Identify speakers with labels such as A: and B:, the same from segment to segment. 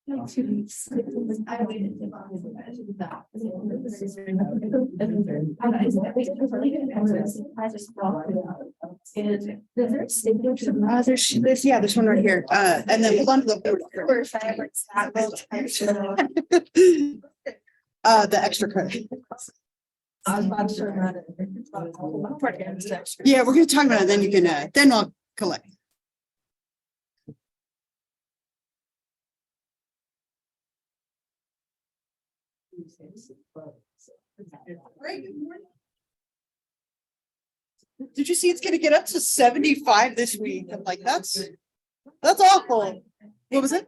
A: I waited to
B: there's one right here. And then hold on to the the extra credit. Yeah, we're gonna talk about it, then you can then I'll collect. Great. Good morning. Did you see it's gonna get up to 75 this week? I'm like, that's awful. What was it?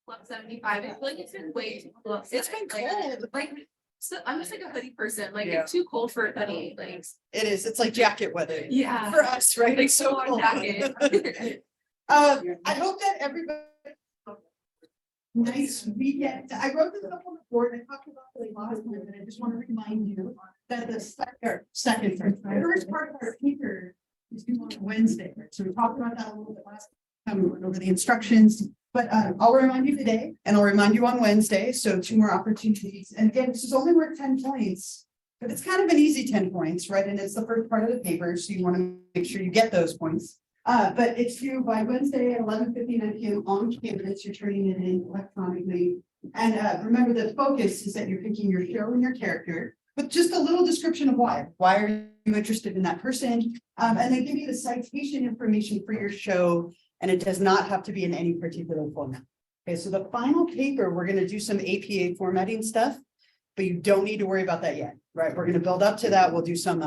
A: Plus 75. I feel like it's been way too close.
B: It's been cold.
A: Like, so I'm just like a hoodie person. Like,
B: Yeah.
A: it's too cold for a hoodie. Like,
B: It is. It's like jacket weather.
A: yeah.
B: For us, right?
A: Like,
B: It's so
A: full-on
B: cold.
A: jacket.
B: I hope that everybody nice weekend. I wrote this up on the board. I talked about it last time, and I just want to remind you that the first part of our paper is due on Wednesday. So we talked about that a little bit last time. We went over the instructions, but I'll remind you today and I'll remind you on Wednesday. So 2 more opportunities. And again, this is only worth 10 points, but it's kind of an easy 10 points, right? And it's the first part of the paper. So you want to make sure you get those points. But it's due by Wednesday at 11:59 p.m. on campus. You're turning it in electronically. And remember, the focus is that you're picking your show and your character with just a little description of why. Why are you interested in that person? And they give you the citation information for your show, and it does not have to be in any particular format. Okay, so the final paper, we're going to do some APA formatting stuff, but you don't need to worry about that yet, right? We're going to build up to that. We'll do some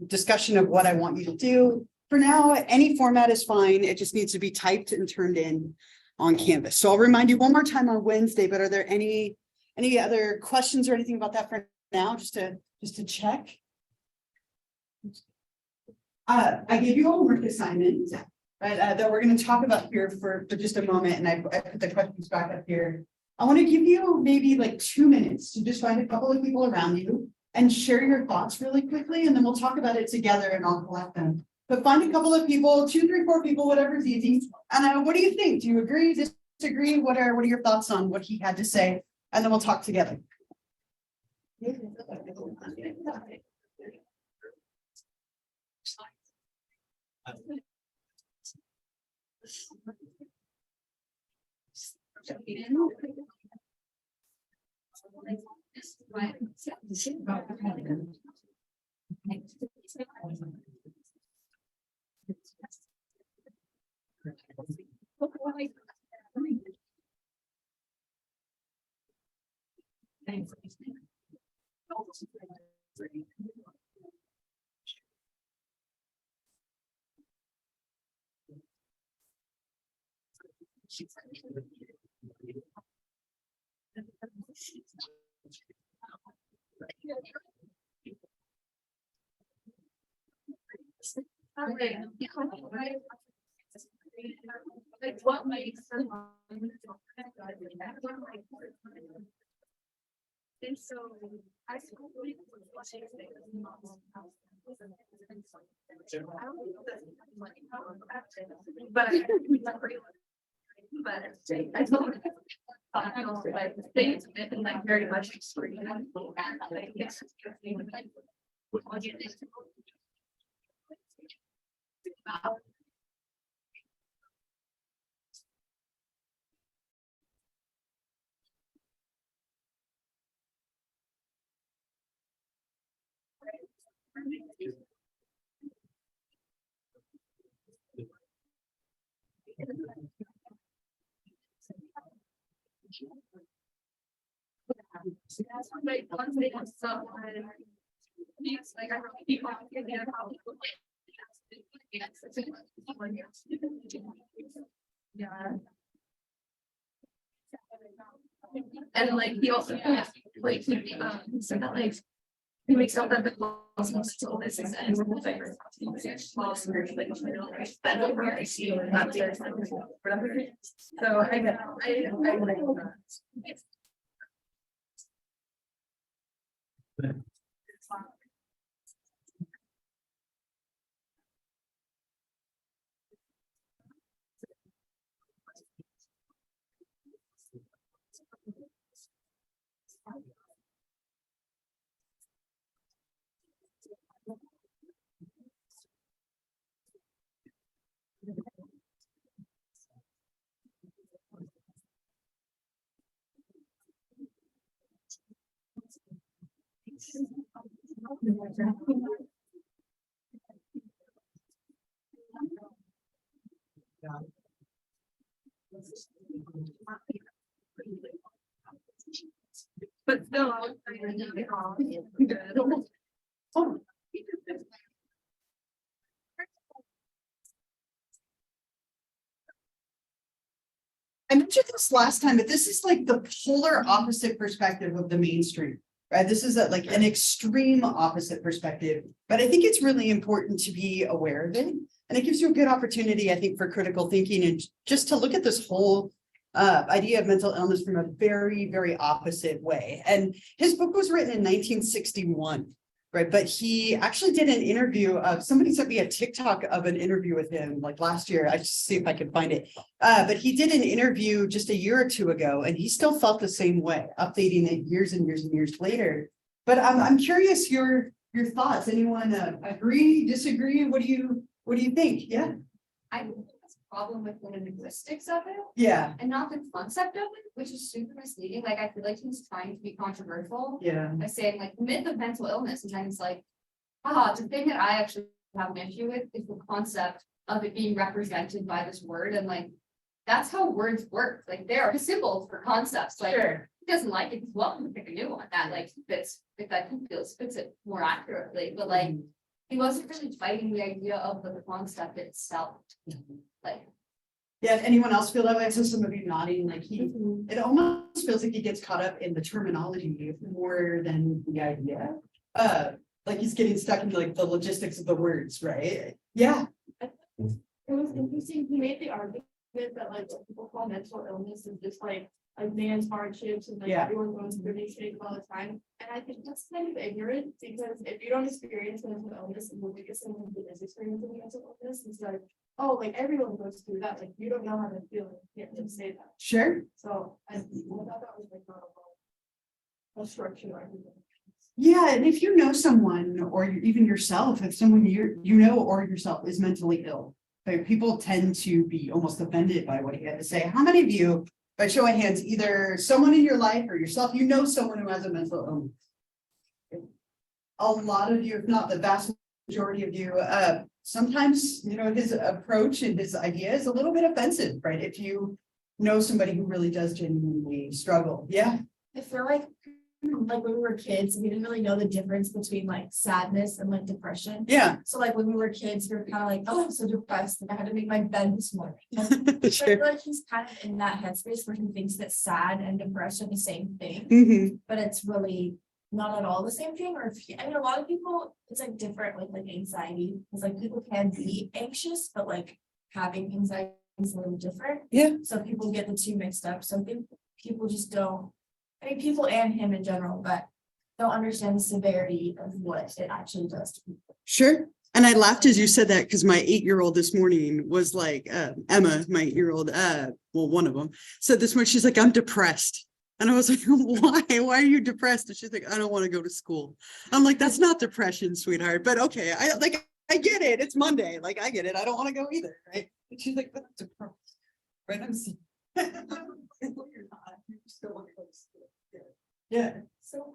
B: discussion of what I want you to do. For now, any format is fine. It just needs to be typed and turned in on Canvas. So I'll remind you one more time on Wednesday, but are there any other questions or anything about that for now? Just to check. I gave you a homework assignment, right, that we're going to talk about here for just a moment. And I put the questions back up here. I want to give you maybe like 2 minutes to just find a couple of people around you and share your thoughts really quickly. And then we'll talk about it together and I'll collect them. But find a couple of people, 2, 3, 4 people, whatever's easy. And what do you think? Do you agree, disagree? What are your thoughts on what he had to say? And then we'll talk together. Like what makes and so I but I told like things been like very much extreme. Like once they have someone, it's like I really keep on getting out how people yeah. And like he also like so that like he makes out that the cosmos to all this is and so I
A: But still.
B: I mentioned this last time, but this is like the polar opposite perspective of the mainstream, right? This is like an extreme opposite perspective, but I think it's really important to be aware of it. And it gives you a good opportunity, I think, for critical thinking and just to look at this whole idea of mental illness from a very, very opposite way. And his book was written in 1961. Right, but he actually did an interview of somebody sent me a TikTok of an interview with him like last year. I just see if I can find it. But he did an interview just a year or two ago, and he still felt the same way, updating it years and years and years later. But I'm curious your thoughts. Anyone agree, disagree? What do you think? Yeah.
A: I think that's a problem with the linguistics of it.
B: Yeah.
A: And not the concept of it, which is super misleading. Like, I feel like he's trying to be controversial
B: Yeah.
A: by saying like the myth of mental illness, and then it's like, the thing that I actually have an issue with is the concept of it being represented by this word, and like that's how words work. Like, there are symbols for concepts. Like,
B: Sure.
A: he doesn't like it, he's welcome to pick a new one that like fits, if that fits it more accurately. But like, he wasn't really fighting the idea of the concept itself. Like,
B: Yeah, anyone else feel that way? I saw some of you nodding, like it almost feels like he gets caught up in the terminology more than the idea. Like he's getting stuck in like the logistics of the words, right? Yeah.
C: It was interesting. He made the argument that like what people call mental illness is just like man's hardships and like
B: Yeah.
C: everyone goes through these things all the time. And I think that's kind of ignorant because if you don't experience mental illness and look at someone who is experiencing mental illness, it's like, oh, like everyone goes through that. Like you don't know how to feel. You can't just say that.
B: Sure.
C: So I thought that was like not a structured argument.
B: Yeah, and if you know someone or even yourself, if someone you know or yourself is mentally ill, like people tend to be almost offended by what he had to say. How many of you, by show of hands, either someone in your life or yourself, you know someone who has a mental illness? A lot of you, if not the vast majority of you, sometimes, you know, his approach and his idea is a little bit offensive, right? If you know somebody who really does genuinely struggle. Yeah.
D: I feel like when we were kids, we didn't really know the difference between like sadness and like depression.
B: Yeah.
D: So like when we were kids, we were kind of like, oh, I'm so depressed and I had to make my bed this morning. So I feel like he's kind of in that headspace where he thinks that sad and depression are the same thing,
B: Mm-hmm.
D: but it's really not at all the same thing. Or I mean, a lot of people, it's like different with like anxiety. It's like people can be anxious, but like having anxiety is a little different.
B: Yeah.
D: So people get the two mixed up. So I think people just don't. I mean, people and him in general, but don't understand the severity of what it actually does to people.
B: Sure. And I laughed as you said that because my 8-year-old this morning was like, Emma, my 8-year-old, well, one of them said this morning, she's like, I'm depressed. And I was like, why? Why are you depressed? And she's like, I don't want to go to school. I'm like, that's not depression, sweetheart. But okay, I get it. It's Monday. Like, I get it. I don't want to go either. Right. And she's like, but I'm depressed. Right. I'm saying, you're not. You still want to go to school. Yeah.
C: So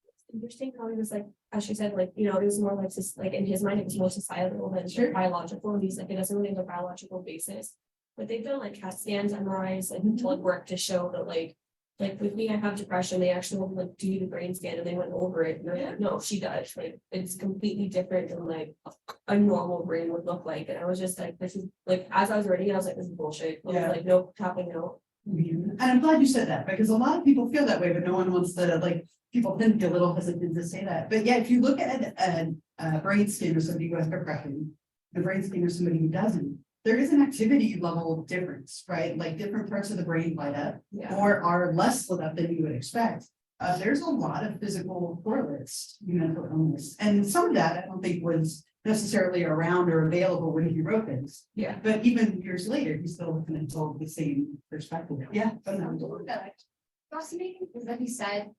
C: it's interesting how he was like, as she said, like, you know, it was more like just like in his mind, it was more societal than
B: Sure.
C: biological. And he's like, it doesn't really have a biological basis. But they've done like CAT scans, MRIs, and to like work to show that like with me, I have depression. They actually will like do the brain scan and they went over it. And they're like, no, she does. Like it's completely different than like a normal brain would look like. And I was just like, this is like, as I was reading it, I was like, this is bullshit. I was
B: Yeah.
C: like, no, tapping no.
B: And I'm glad you said that because a lot of people feel that way, but no one wants to, like, people tend to be a little hesitant to say that. But yeah, if you look at a brain scan of somebody who has depression, the brain scan of somebody who doesn't, there is an activity level difference, right? Like different parts of the brain light up
C: Yeah.
B: or are less lit up than you would expect. There's a lot of physical correlates to mental illness. And some of that I don't think was necessarily around or available when he wrote this.
C: Yeah.
B: But even years later, he's still looking at all the same perspective. Yeah. But no.
A: fascinating is that he said,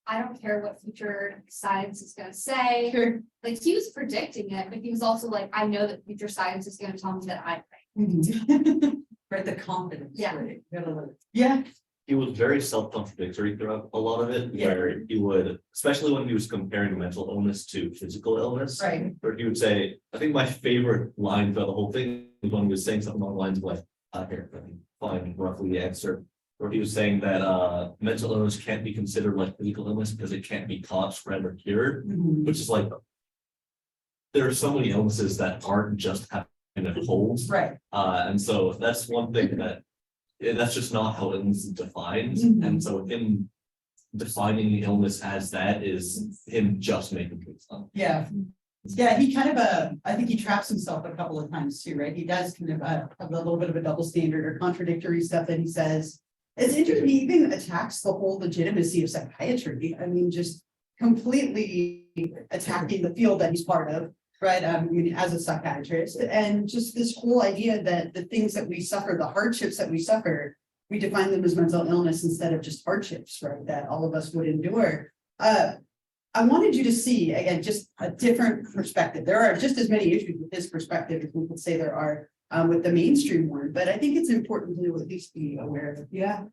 A: I don't care what future science is gonna say.
B: Sure.
A: Like, he was predicting it, but he was also like, I know that future science is gonna tell me that I'm right.
B: Right, the confidence.
A: Yeah.
B: Right? Yeah.
E: he was very self-contradictory throughout a lot of it, where he would, especially when he was comparing mental illness to physical illness.
B: Right.
E: Where he would say, I think my favorite line throughout the whole thing was when he was saying something along the lines of like, here, I can find roughly the answer. Where he was saying that mental illness can't be considered like physical illness because it can't be caught, spread, or cured, which is like, there are so many illnesses that aren't just having a cold.
B: Right.
E: And so that's one thing that, that's just not how illness is defined.
B: Mhm.
E: And so him defining the illness as that is him just making things up.
B: Yeah. Yeah, he kind of, I think he traps himself a couple of times too, right? He does kind of have a little bit of a double standard or contradictory stuff that he says. It's interesting, he even attacks the whole legitimacy of psychiatry. I mean, just completely attacking the field that he's part of, right? I mean, as a psychiatrist, and just this whole idea that the things that we suffer, the hardships that we suffer, we define them as mental illness instead of just hardships, right? That all of us would endure. I wanted you to see, again, just a different perspective. There are just as many issues with this perspective as we could say there are with the mainstream one, but I think it's important to at least be aware of. Yeah.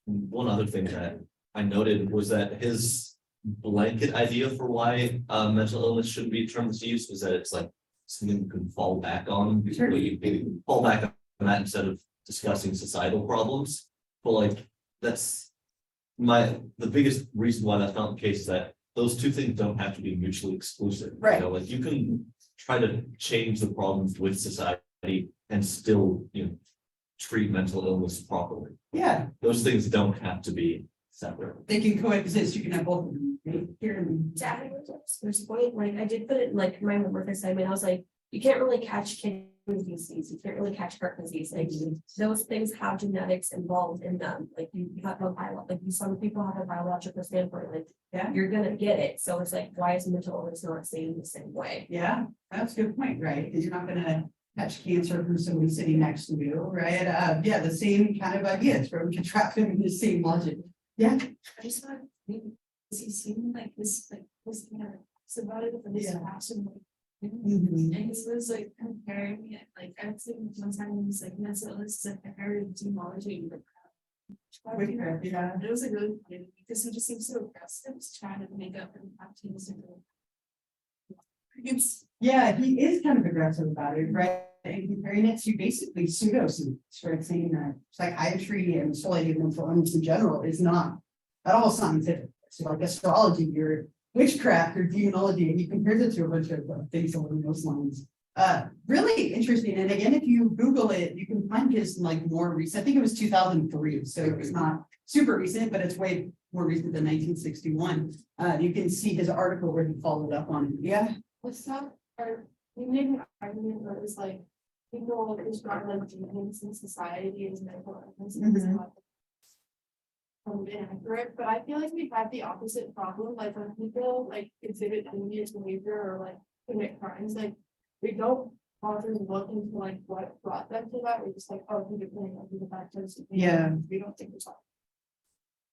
E: One other thing that I noted was that his blanket idea for why mental illness shouldn't be a term that's used is that it's like something you can fall back on.
B: Sure.
E: You can fall back on that instead of discussing societal problems. But like that's the biggest reason why that's not the case is that those two things don't have to be mutually exclusive.
B: Right.
E: You know, like you can try to change the problems with society and still, treat mental illness properly.
B: Yeah,
E: Those things don't have to be separate.
B: they can coexist. You can have both of them. Right? Here and-
C: To add to this point, like I did put it in like my work assignment, I was like, you can't really catch kidney disease, you can't really catch heart disease, like those things have genetics involved in them, like you have a like some people have a biological standpoint, like
B: Yeah.
C: you're gonna get it, so it's like, why is mental illness not seen the same way?
B: Yeah, that's a good point, right? Because you're not gonna catch cancer from somebody sitting next to you, right? Yeah, the same kind of ideas, where we can trap them in the same logic. Yeah.
D: I just thought, maybe, does he seem like this, kind of, it's about it, but this
B: Yeah.
D: passion,
B: Mhm.
D: and this was like comparing it, like, I'd say one time it was like, mental illness, like, I heard etymology, like.
B: With her, yeah.
D: It was like really funny, because he just seems so aggressive, just trying to make up and have teams and. It's,
B: Yeah, he is kind of aggressive about it, right? And comparing it to basically pseudoscience, right? Saying that psychiatry and the study of mental illness in general is not at all scientific. So like astrology or witchcraft or demonology, and he compares it to a bunch of things along those lines. Really interesting. And again, if you Google it, you can find his like more recent, I think it was 2003. So it was not super recent, but it's way more recent than 1961. You can see his article where he followed up on it. Yeah.
D: what's that, or, we made an argument where it was like, people describe like demons in society as mental illness. And it's not inaccurate, but I feel like we have the opposite problem, like when people like exhibit deviant behavior or like commit crimes, like we don't often look into like what brought them to that, we're just like, oh, who did the factors.
B: Yeah.
D: We don't think it's all.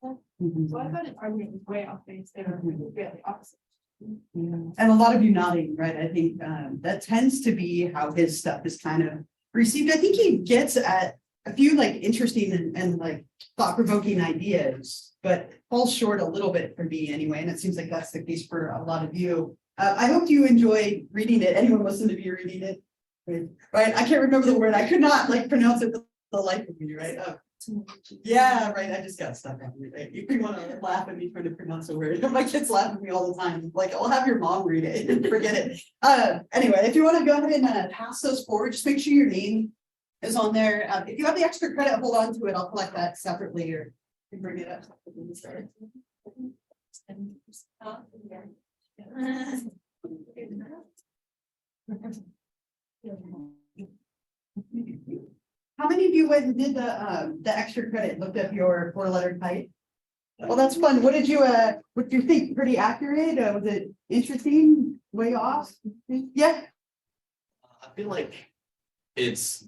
B: Mhm.
D: So I thought an argument was way off base there, really opposite.
B: Yeah. And a lot of you nodding, right? I think that tends to be how his stuff is kind of received. I think he gets at a few like interesting and like thought-provoking ideas, but falls short a little bit for me anyway. And it seems like that's the case for a lot of you. I hope you enjoyed reading it. Anyone listen to me reading it? Right? I can't remember the word. I could not like pronounce it for the life of me, right? Yeah, right. I just got stuck on it. Right? If you want to laugh at me trying to pronounce a word, my kids laugh at me all the time. Like, I'll have your mom read it and forget it. Anyway, if you want to go ahead and pass those forward, just make sure your name is on there. If you have the extra credit, hold on to it. I'll collect that separately or you bring it up. How many of you went and did the extra credit, looked up your 4-letter type? Well, that's fun. What did you think? Pretty accurate? Was it interesting? Way off? Yeah.
E: I feel like it's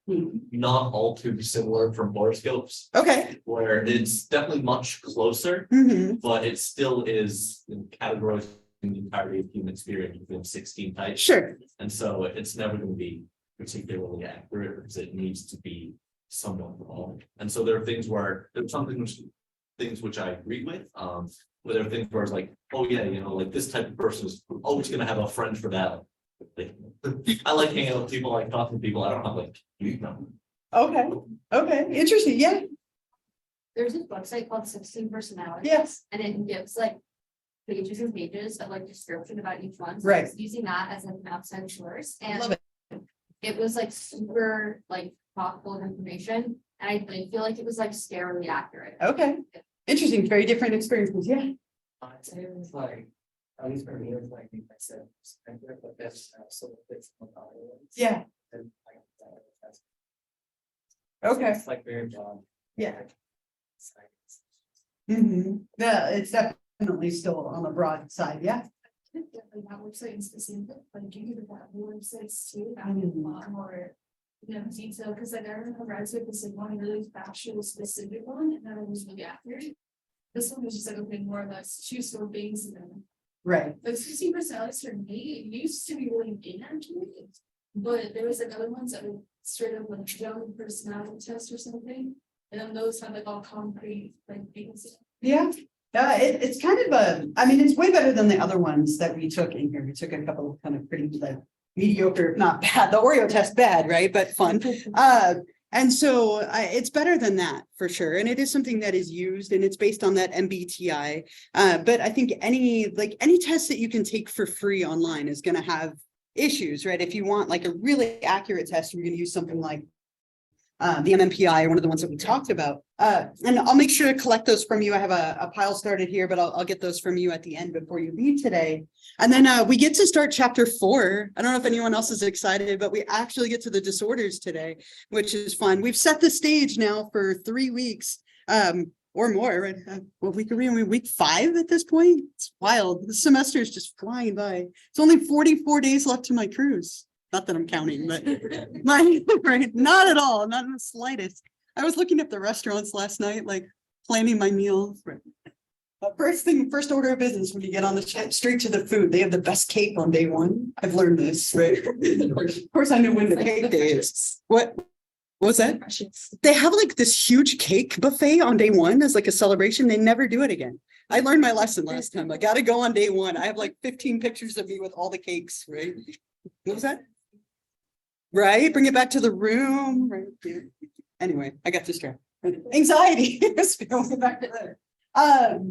E: not all too dissimilar from horoscopes,
B: Okay.
E: where it's definitely much closer,
B: Mm-hmm.
E: but it still is categorizing the entirety of human experience within 16 types.
B: Sure.
E: And so it's never going to be particularly accurate because it needs to be somewhat wrong. And so there are things where there's things which I agree with, but there are things where it's like, oh yeah, you know, like this type of person is always gonna have a friend for that. Like, I like hanging out with people, I like talking to people, I don't have like, you know.
B: Okay, interesting, yeah,
A: There's this website called 16 Personalities.
B: yes,
A: And it gives like pages and pages of like description about each one. So
B: Right.
A: it's using that as an outside source
B: love
A: and
B: it.
A: it was like super like thoughtful information. And I did feel like it was like scarily accurate.
B: Okay, interesting, very different experiences, yeah.
F: I'd say it was like, at least for me, it was like, I said, I feel like the best, so it's on the other ones.
B: Yeah,
F: And like, that's-
B: okay,
F: It's like very broad.
B: yeah.
F: It's like-
B: Yeah, it's definitely still on the broad side, yeah.
D: Definitely that website is specific, like you could have websites too, that would be a lot more. You know, detail, because like I remember I took this like one really factual specific one, and then it was really accurate. This one was just like, okay, more or less, choose store things, and then
B: Right,
D: the 16 personalities for me, it used to be really inaccurate. But there was like other ones that were straight up like young personality test or something, and then those had like all concrete like things.
B: yeah. It's kind of I mean, it's way better than the other ones that we took in here. We took a couple of kind of pretty like mediocre, not bad, the Oreo test bad, right? But fun. And so it's better than that for sure. And it is something that is used and it's based on that MBTI. But I think any test that you can take for free online is going to have issues, right? If you want like a really accurate test, you're going to use something like the MMPI, or one of the ones that we talked about. And I'll make sure to collect those from you. I have a pile started here, but I'll get those from you at the end before you leave today. And then we get to start chapter 4. I don't know if anyone else is excited, but we actually get to the disorders today, which is fun. We've set the stage now for 3 weeks or more. Right? What week are we in? Week 5 at this point? It's wild. The semester is just flying by. It's only 44 days left to my cruise. Not that I'm counting, but right, not at all, not in the slightest. I was looking at the restaurants last night, like planning my meals. First order of business when you get on the straight to the food, they have the best cake on day 1. I've learned this, right? Of course, I know when the cake day is. What was that? They have like this huge cake buffet on day 1 as like a celebration. They never do it again. I learned my lesson last time. I got to go on day 1. I have like 15 pictures of me with all the cakes, right? What was that? Right, bring it back to the room, right here. Anyway, I got distracted. Anxiety. Going back to that.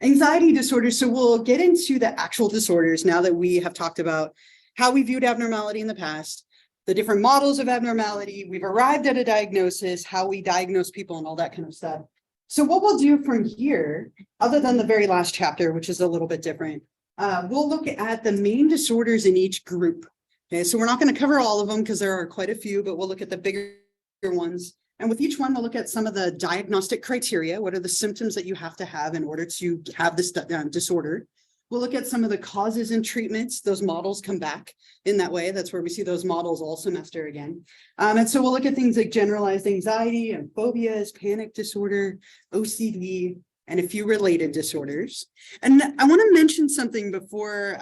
B: Anxiety disorders. So we'll get into the actual disorders now that we have talked about how we viewed abnormality in the past, the different models of abnormality. We've arrived at a diagnosis, how we diagnose people and all that kind of stuff. So what we'll do from here, other than the very last chapter, which is a little bit different, we'll look at the main disorders in each group. Okay, so we're not going to cover all of them because there are quite a few, but we'll look at the bigger ones. And with each one, we'll look at some of the diagnostic criteria. What are the symptoms that you have to have in order to have this disorder? We'll look at some of the causes and treatments. Those models come back in that way. That's where we see those models all semester again. And so we'll look at things like generalized anxiety and phobias, panic disorder, OCD, and a few related disorders. And I want to mention something before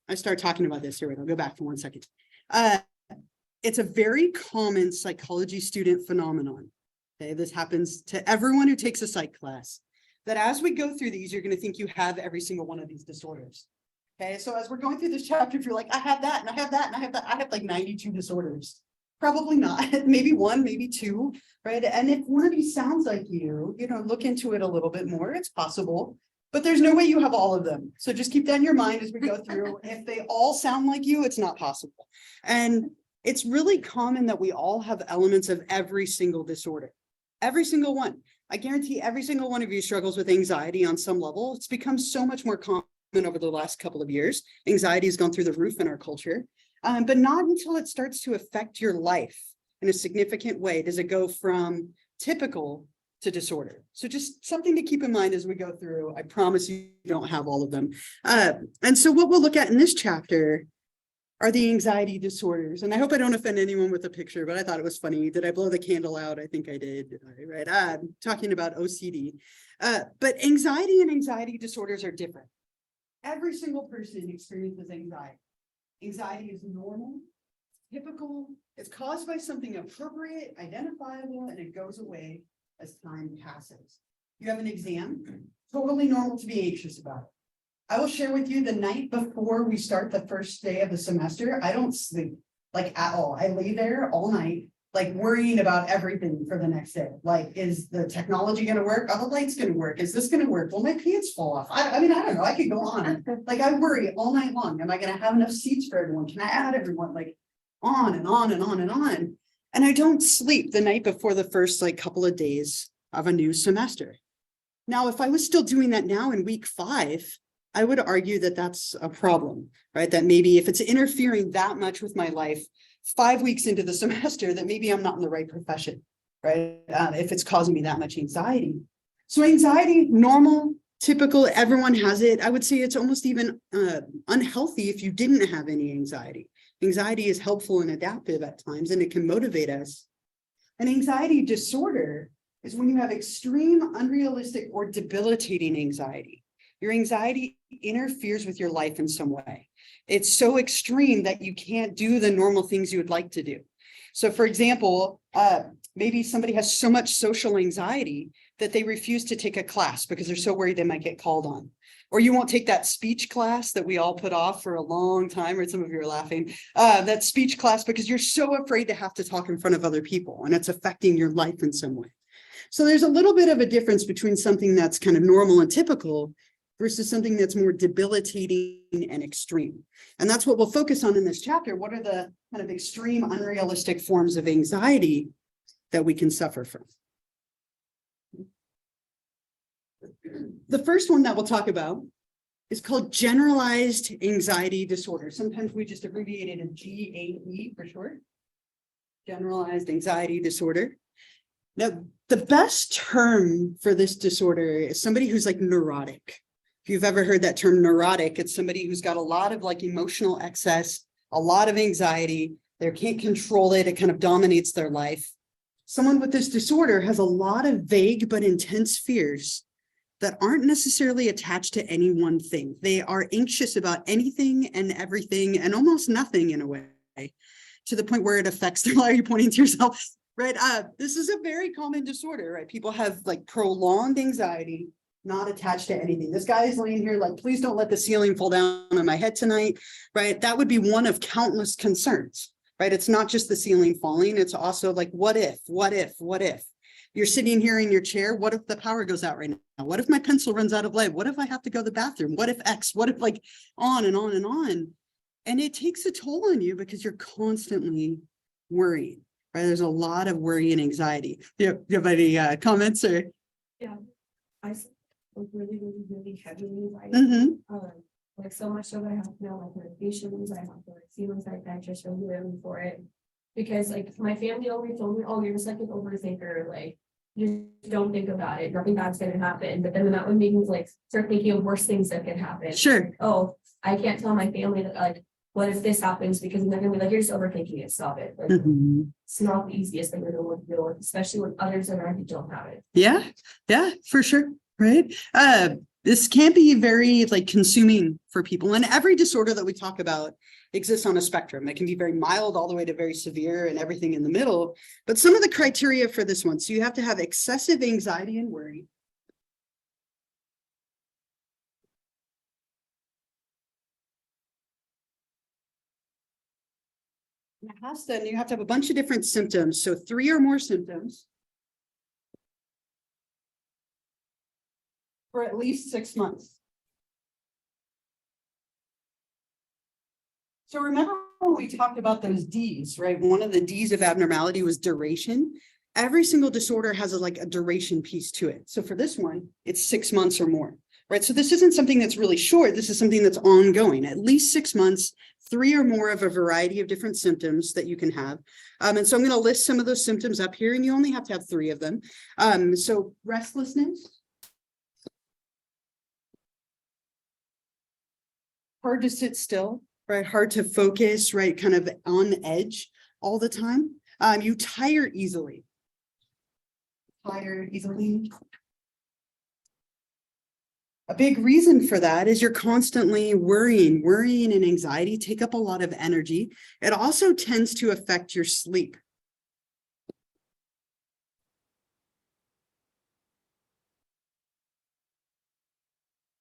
B: I start talking about this. Here, wait, I'll go back for 1 second. It's a very common psychology student phenomenon. Okay, this happens to everyone who takes a psych class. That as we go through these, you're going to think you have every single one of these disorders. Okay, so as we're going through this chapter, if you're like, I have that, and I have that, and I have that, I have like 92 disorders. Probably not, maybe 1, maybe 2, right? And if one of these sounds like you know, look into it a little bit more, it's possible. But there's no way you have all of them. So just keep that in your mind as we go through. If they all sound like you, it's not possible. And it's really common that we all have elements of every single disorder. Every single one. I guarantee every single one of you struggles with anxiety on some level. It's become so much more common over the last couple of years. Anxiety has gone through the roof in our culture. But not until it starts to affect your life in a significant way does it go from typical to disorder. So just something to keep in mind as we go through. I promise you don't have all of them. And so what we'll look at in this chapter are the anxiety disorders. And I hope I don't offend anyone with a picture, but I thought it was funny. Did I blow the candle out? I think I did. Right. I'm talking about OCD. But anxiety and anxiety disorders are different. Every single person experiences anxiety. Anxiety is normal, typical, It's caused by something appropriate, identifiable, and it goes away as time passes. You have an exam, totally normal to be anxious about it. I will share with you the night before we start the first day of the semester, I don't sleep like at all. I lay there all night, like worrying about everything for the next day. Like, is the technology gonna work? Are the lights gonna work? Is this gonna work? Will my pants fall off? I mean, I don't know. I could go on. Like, I worry all night long. Am I gonna have enough seats for everyone? Can I add everyone? Like, on and on and on and on. And I don't sleep the night before the first like couple of days of a new semester. Now, if I was still doing that now in week 5, I would argue that that's a problem, right? That maybe if it's interfering that much with my life, 5 weeks into the semester, that maybe I'm not in the right profession, right? If it's causing me that much anxiety. So anxiety, normal, typical, everyone has it. I would say it's almost even unhealthy if you didn't have any anxiety. Anxiety is helpful and adaptive at times, and it can motivate us. An anxiety disorder is when you have extreme, unrealistic, or debilitating anxiety. Your anxiety interferes with your life in some way. It's so extreme that you can't do the normal things you would like to do. So for example, maybe somebody has so much social anxiety that they refuse to take a class because they're so worried they might get called on. Or you won't take that speech class that we all put off for a long time, or some of you are laughing, that speech class because you're so afraid to have to talk in front of other people and it's affecting your life in some way. So there's a little bit of a difference between something that's kind of normal and typical versus something that's more debilitating and extreme. And that's what we'll focus on in this chapter. What are the kind of extreme, unrealistic forms of anxiety that we can suffer from? The first one that we'll talk about is called generalized anxiety disorder. Sometimes we just abbreviate it as GAD for short. Generalized anxiety disorder. Now, the best term for this disorder is somebody who's like neurotic. If you've ever heard that term neurotic, it's somebody who's got a lot of like emotional excess, a lot of anxiety. They can't control it. It kind of dominates their life. Someone with this disorder has a lot of vague but intense fears that aren't necessarily attached to any one thing. They are anxious about anything and everything and almost nothing in a way, to the point where it affects them. Why are you pointing to yourself? Right. This is a very common disorder, right? People have like prolonged anxiety, not attached to anything. This guy is laying here like, please don't let the ceiling fall down on my head tonight, right? That would be one of countless concerns, right? It's not just the ceiling falling. It's also like, what if? You're sitting here in your chair. What if the power goes out right now? What if my pencil runs out of lead? What if I have to go to the bathroom? What if X? What if, like, on and on and on? And it takes a toll on you because you're constantly worrying, right? There's a lot of worry and anxiety. Do you have any comments or?
C: Yeah, I like really heavy anxiety. Like so much so that I have to know like medications, I have to like feelings like that just really for it. Because like my family always told me, oh, you're just like an overthinker, like you just don't think about it, nothing bad's gonna happen. But then that would make me like start thinking of worse things that could happen.
B: Sure.
C: Oh, I can't tell my family that like, what if this happens? Because they're gonna be like, you're just overthinking it, stop it. Like, it's not the easiest thing to deal with, especially when others around you don't have it.
B: Yeah, for sure. Right. This can be very like consuming for people, and every disorder that we talk about exists on a spectrum. It can be very mild all the way to very severe and everything in the middle. But some of the criteria for this one, so you have to have excessive anxiety and worry. And you have to have a bunch of different symptoms. So 3 or more symptoms for at least 6 months. So remember when we talked about those D's, right? One of the D's of abnormality was duration. Every single disorder has a duration piece to it. So for this one, it's 6 months or more, right? So this isn't something that's really short. This is something that's ongoing, at least 6 months, 3 or more of a variety of different symptoms that you can have. And so I'm going to list some of those symptoms up here, and you only have to have 3 of them. So restlessness, hard to sit still, right? Hard to focus, right? Kind of on edge all the time. You tire easily.
G: A big reason for that is you're constantly worrying. Worrying and anxiety take up a lot of energy. It also tends to affect your sleep.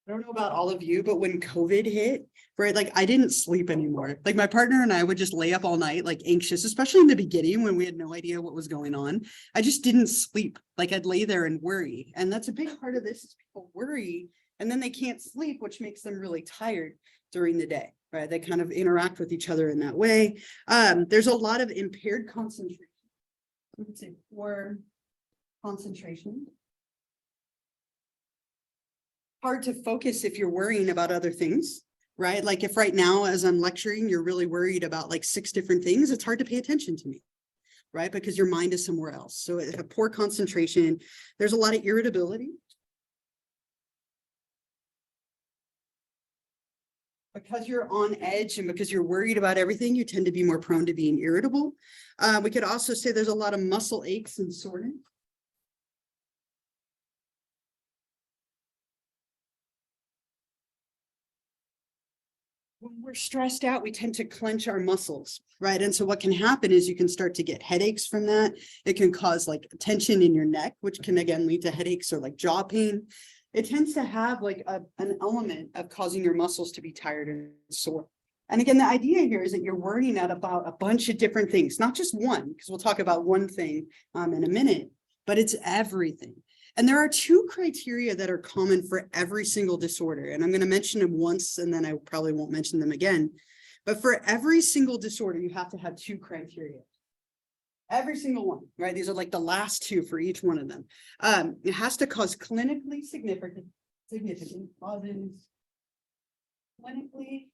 G: I don't know about all of you, but when COVID hit, right, like I didn't sleep anymore. Like my partner and I would just lay up all night, like anxious, especially in the beginning when we had no idea what was going on. I just didn't sleep. Like I'd lay there and worry. And that's a big part of this is people worry and then they can't sleep, which makes them really tired during the day, right? They kind of interact with each other in that way. There's a lot of impaired concentration. We would say poor concentration. Hard to focus if you're worrying about other things, right? Like if right now, as I'm lecturing, you're really worried about like 6 different things, it's hard to pay attention to me, right? Because your mind is somewhere else. So a poor concentration, there's a lot of irritability. Because you're on edge and because you're worried about everything, you tend to be more prone to being irritable. We could also say there's a lot of muscle aches and soreness. When we're stressed out, we tend to clench our muscles, right? And so what can happen is you can start to get headaches from that. It can cause like tension in your neck, which can again lead to headaches or like jaw pain. It tends to have like an element of causing your muscles to be tired and sore. And again, the idea here is that you're worrying about a bunch of different things, not just one, because we'll talk about one thing in a minute, but it's everything. And there are 2 criteria that are common for every single disorder. And I'm going to mention them once, and then I probably won't mention them again. But for every single disorder, you have to have 2 criteria. Every single one, right? These are like the last 2 for each one of them. It has to cause clinically significant causes. Clinically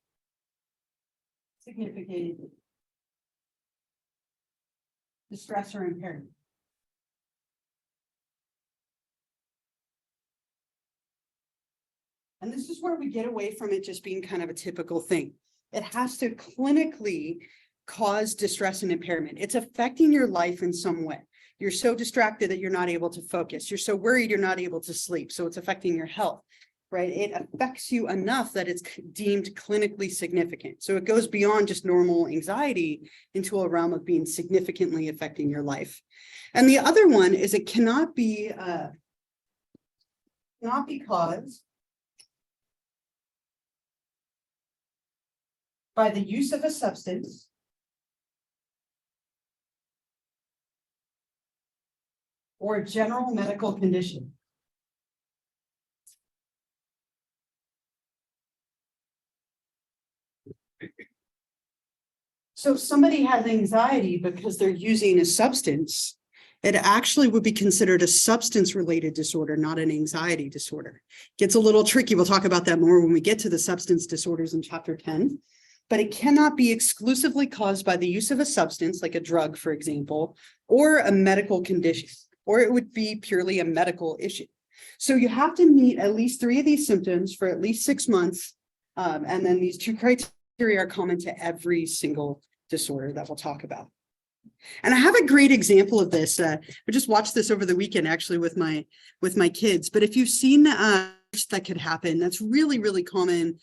G: significant distress or impairment. And this is where we get away from it just being kind of a typical thing. It has to clinically cause distress and impairment. It's affecting your life in some way. You're so distracted that you're not able to focus. You're so worried you're not able to sleep. So it's affecting your health, right? It affects you enough that it's deemed clinically significant. So it goes beyond just normal anxiety into a realm of being significantly affecting your life. And the other one is it cannot be caused by the use of a substance or a general medical condition. So if somebody has anxiety because they're using a substance, it actually would be considered a substance-related disorder, not an anxiety disorder. Gets a little tricky. We'll talk about that more when we get to the substance disorders in chapter 10. But it cannot be exclusively caused by the use of a substance, like a drug, for example, or a medical condition, or it would be purely a medical issue. So you have to meet at least 3 of these symptoms for at least 6 months. And then these 2 criteria are common to every single disorder that we'll talk about. And I have a great example of this. I just watched this over the weekend, actually, with my kids. But if you've seen that could happen, that's really, really common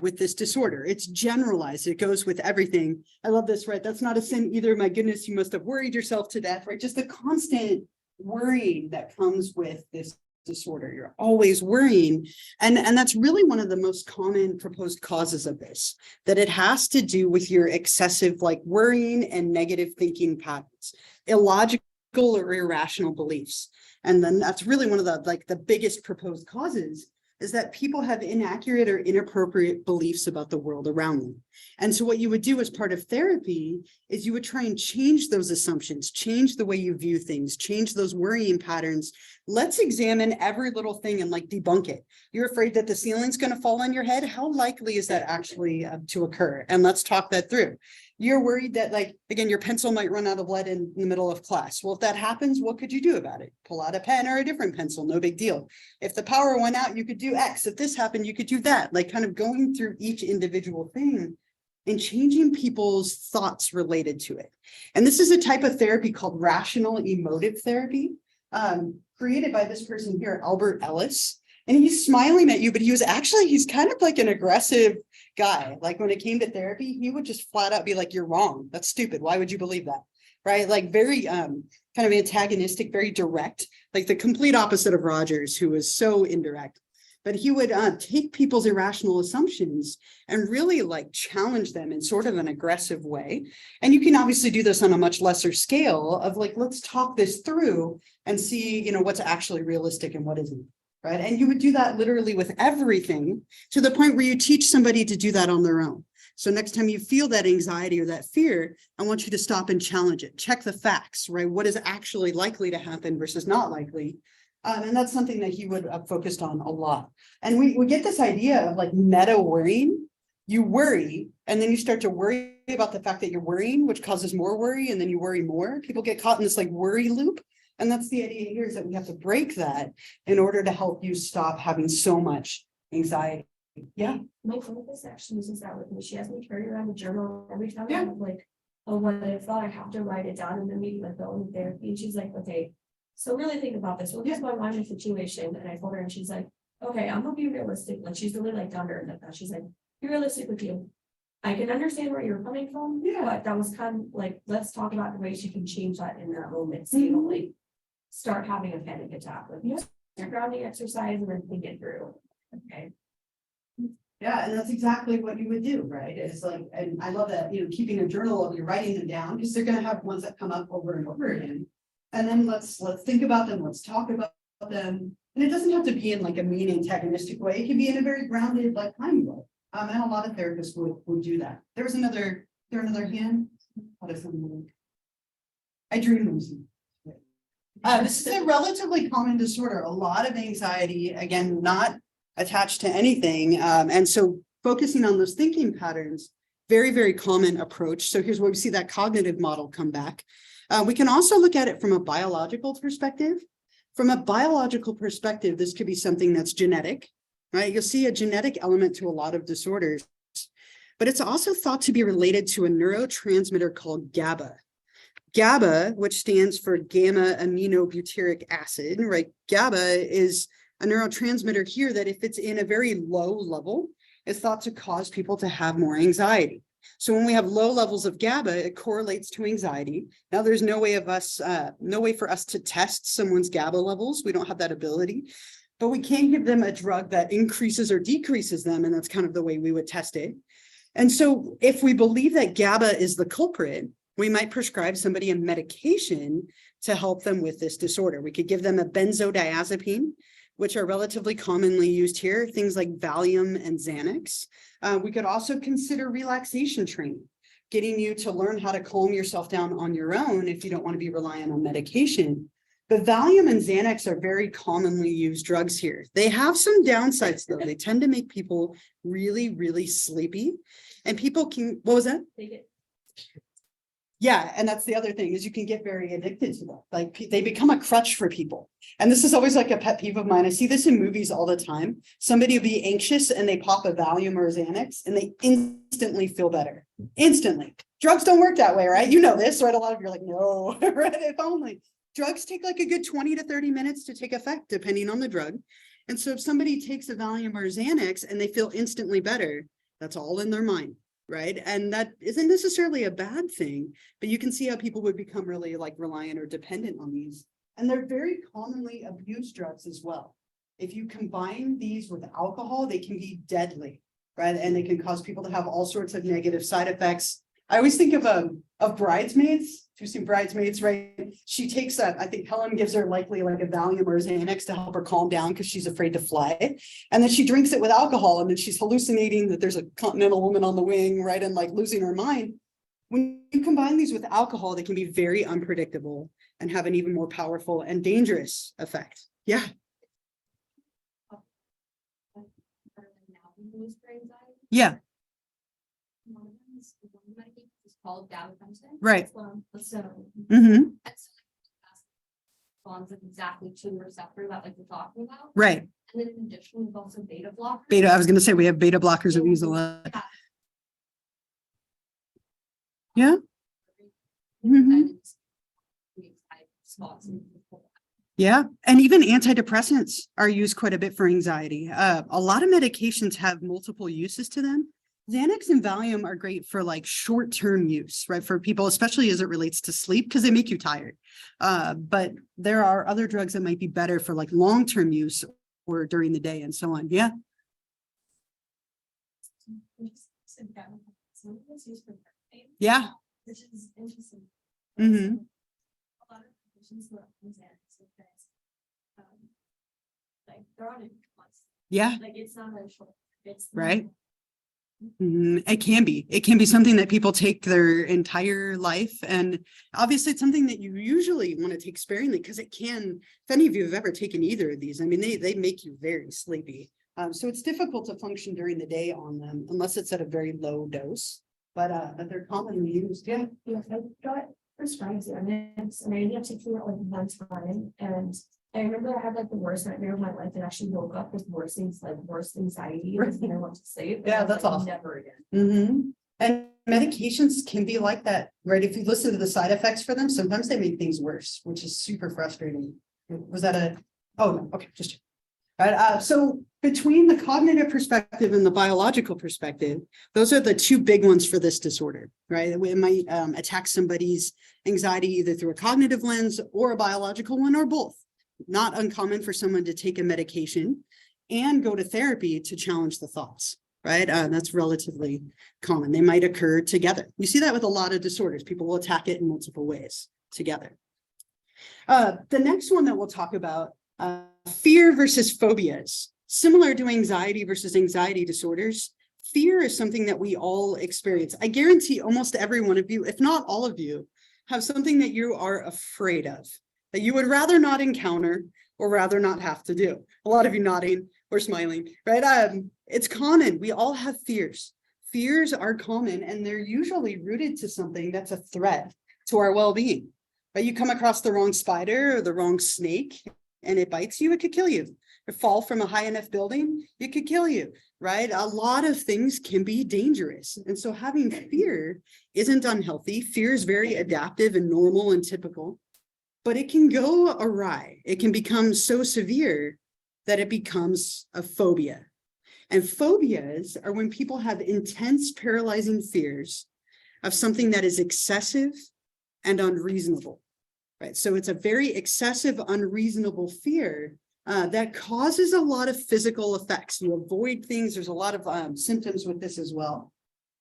G: with this disorder. It's generalized. It goes with everything. I love this, right? That's not a sin either. My goodness, you must have worried yourself to death, right? Just the constant worrying that comes with this disorder. You're always worrying. And that's really one of the most common proposed causes of this, that it has to do with your excessive like worrying and negative thinking patterns, illogical or irrational beliefs. And then that's really one of the biggest proposed causes is that people have inaccurate or inappropriate beliefs about the world around them. And so what you would do as part of therapy is you would try and change those assumptions, change the way you view things, change those worrying patterns. Let's examine every little thing and like debunk it. You're afraid that the ceiling's going to fall on your head. How likely is that actually to occur? And let's talk that through. You're worried that, like, again, your pencil might run out of lead in the middle of class. Well, if that happens, what could you do about it? Pull out a pen or a different pencil, no big deal. If the power went out, you could do X. If this happened, you could do that. Like kind of going through each individual thing and changing people's thoughts related to it. And this is a type of therapy called rational emotive therapy, created by this person here, Albert Ellis. and he's smiling at you, but he's kind of like an aggressive guy. Like when it came to therapy, he would just flat out be like, you're wrong. That's stupid. Why would you believe that? Right? Like very kind of antagonistic, very direct, like the complete opposite of Rogers, who was so indirect. But he would take people's irrational assumptions and really like challenge them in sort of an aggressive way. And you can obviously do this on a much lesser scale of like, let's talk this through and see, you know, what's actually realistic and what isn't. Right. And you would do that literally with everything, to the point where you teach somebody to do that on their own. So next time you feel that anxiety or that fear, I want you to stop and challenge it. Check the facts, right? What is actually likely to happen versus not likely. And that's something that he would have focused on a lot. And we get this idea of like meta worrying. You worry, and then you start to worry about the fact that you're worrying, which causes more worry, and then you worry more. People get caught in this like worry loop. And that's the idea here, is that we have to break that in order to help you stop having so much anxiety. Yeah.
C: My therapist actually uses that with me. She has me carry around a journal every time I
G: Yeah.
C: have like, oh, what I thought, I have to write it down in the meeting with Bill in therapy. And she's like, okay, so really think about this. Well, here's my line of situation. And I told her, and she's like, okay, I'm gonna be realistic. Like, she's really like down to earth like that. She's like, be realistic with you. I can understand where you're coming from.
G: Yeah.
C: But that was kind of like, let's talk about the ways you can change that in that moment. So you don't like start having a panic attack. Like, your grounding exercise and then think it through. Okay.
G: Yeah, and that's exactly what you would do, right? It's like, and I love that, you know, keeping a journal of you writing them down, because they're gonna have ones that come up over and over again. And then let's think about them, let's talk about them. And it doesn't have to be in like a mean antagonistic way. It can be in a very grounded, like kind way. And a lot of therapists would do that. There was another hand. What is something? I dream losing. This is a relatively common disorder, a lot of anxiety, again, not attached to anything. And so focusing on those thinking patterns, very, very common approach. So here's where we see that cognitive model come back. We can also look at it from a biological perspective. From a biological perspective, this could be something that's genetic, right? You'll see a genetic element to a lot of disorders, but it's also thought to be related to a neurotransmitter called GABA. GABA, which stands for gamma aminobutyric acid, right? GABA is a neurotransmitter here that if it's in a very low level, is thought to cause people to have more anxiety. So when we have low levels of GABA, it correlates to anxiety. Now there's no way for us to test someone's GABA levels. We don't have that ability, but we can give them a drug that increases or decreases them. And that's kind of the way we would test it. And so if we believe that GABA is the culprit, we might prescribe somebody a medication to help them with this disorder. We could give them a benzodiazepine, which are relatively commonly used here, things like Valium and Xanax. We could also consider relaxation training, getting you to learn how to calm yourself down on your own if you don't want to be reliant on medication. But Valium and Xanax are very commonly used drugs here. They have some downsides though. They tend to make people really, really sleepy. And people can, what was that? Yeah, and that's the other thing, is you can get very addicted to them. Like they become a crutch for people. And this is always like a pet peeve of mine. I see this in movies all the time. Somebody will be anxious and they pop a Valium or a Xanax and they instantly feel better. Instantly. Drugs don't work that way, right? You know this, right? A lot of you are like, no, right? If only. Drugs take like a good 20 to 30 minutes to take effect, depending on the drug. And so if somebody takes a Valium or a Xanax and they feel instantly better, that's all in their mind. Right. And that isn't necessarily a bad thing, but you can see how people would become really like reliant or dependent on these. And they're very commonly abused drugs as well. If you combine these with alcohol, they can be deadly, right? And they can cause people to have all sorts of negative side effects. I always think of Bridesmaids. You've seen Bridesmaids, right? She takes I think Helen gives her likely like a Valium or a Xanax to help her calm down because she's afraid to fly. And then she drinks it with alcohol and then she's hallucinating that there's a continental woman on the wing, right? And like losing her mind. When you combine these with alcohol, they can be very unpredictable and have an even more powerful and dangerous effect. Yeah. Yeah.
A: It's called gabapentin.
G: Right.
A: So
G: Mm-hmm.
A: bonds of exactly to the receptor that like we're talking about.
G: Right.
A: And then in addition, we've also beta blockers.
G: Beta, I was going to say we have beta blockers that we use a lot. Yeah. Mhm.
A: Spots.
G: Yeah, and even antidepressants are used quite a bit for anxiety. A lot of medications have multiple uses to them. Xanax and Valium are great for like short-term use, right? For people, especially as it relates to sleep, because they make you tired. But there are other drugs that might be better for like long-term use or during the day and so on. Yeah. Yeah.
C: Which is interesting.
G: Mm-hmm.
C: A lot of patients who are on Xanax because, like they're on it once,
G: Yeah.
C: like it's not a short, it's.
G: Right. It can be. It can be something that people take their entire life. And obviously it's something that you usually want to take sparingly because it can, if any of you have ever taken either of these, I mean, they make you very sleepy. So it's difficult to function during the day on them unless it's at a very low dose, but they're commonly used. Yeah.
C: Yeah, I got prescribed Xanax and I ended up taking it like one time. And I remember I had like the worst nightmare of my life and actually woke up with worse things, like worse anxiety and I went to sleep.
G: Yeah,
C: I was
G: that's
C: like,
G: awesome.
C: Never again.
G: Mm-hmm. And medications can be like that, right? If you listen to the side effects for them, sometimes they make things worse, which is super frustrating. Was that a, oh, no, okay, just. Right, so between the cognitive perspective and the biological perspective, those are the two big ones for this disorder, right? It might attack somebody's anxiety either through a cognitive lens or a biological one or both. Not uncommon for someone to take a medication and go to therapy to challenge the thoughts, right? That's relatively common. They might occur together. You see that with a lot of disorders. People will attack it in multiple ways together. The next one that we'll talk about, fear versus phobias. Similar to anxiety versus anxiety disorders, fear is something that we all experience. I guarantee almost every one of you, if not all of you, have something that you are afraid of, that you would rather not encounter or rather not have to do. A lot of you nodding or smiling, right? It's common. We all have fears. Fears are common and they're usually rooted to something that's a threat to our well-being. Right? You come across the wrong spider or the wrong snake and it bites you, it could kill you. Or fall from a high enough building, it could kill you, right? A lot of things can be dangerous. And so having fear isn't unhealthy. Fear is very adaptive and normal and typical, but it can go awry. It can become so severe that it becomes a phobia. And phobias are when people have intense paralyzing fears of something that is excessive and unreasonable. Right, so it's a very excessive, unreasonable fear that causes a lot of physical effects. You avoid things. There's a lot of symptoms with this as well.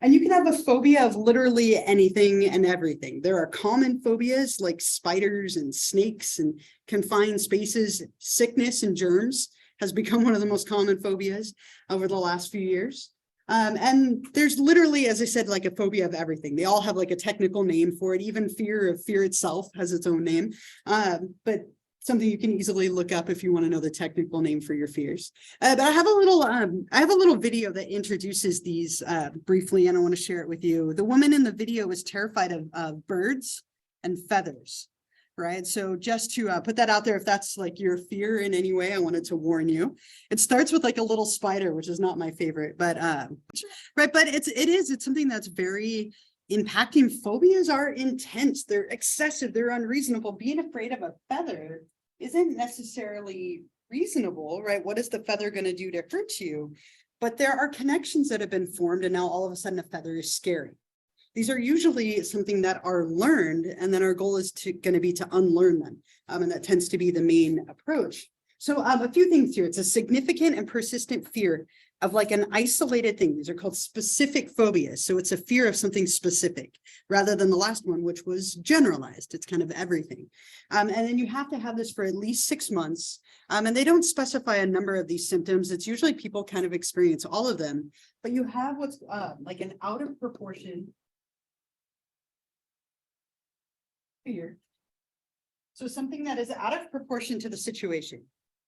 G: And you can have a phobia of literally anything and everything. There are common phobias like spiders and snakes and confined spaces. Sickness and germs has become one of the most common phobias over the last few years. And there's literally, as I said, like a phobia of everything. They all have like a technical name for it. Even fear itself has its own name. But something you can easily look up if you want to know the technical name for your fears. But I have a little video that introduces these briefly, and I want to share it with you. The woman in the video is terrified of birds and feathers. Right. So just to put that out there, if that's like your fear in any way, I wanted to warn you. It starts with like a little spider, which is not my favorite, but right. But it's something that's very impacting. Phobias are intense. They're excessive. They're unreasonable. Being afraid of a feather isn't necessarily reasonable, right? What is the feather going to do to hurt you? But there are connections that have been formed. And now all of a sudden a feather is scary. These are usually something that are learned, and then our goal is going to be to unlearn them. And that tends to be the main approach. So a few things here. It's a significant and persistent fear of like an isolated thing. These are called specific phobias. So it's a fear of something specific rather than the last one, which was generalized. It's kind of everything. And then you have to have this for at least 6 months. And they don't specify a number of these symptoms. It's usually people kind of experience all of them, but you have what's like an out of proportion fear. So something that is out of proportion to the situation,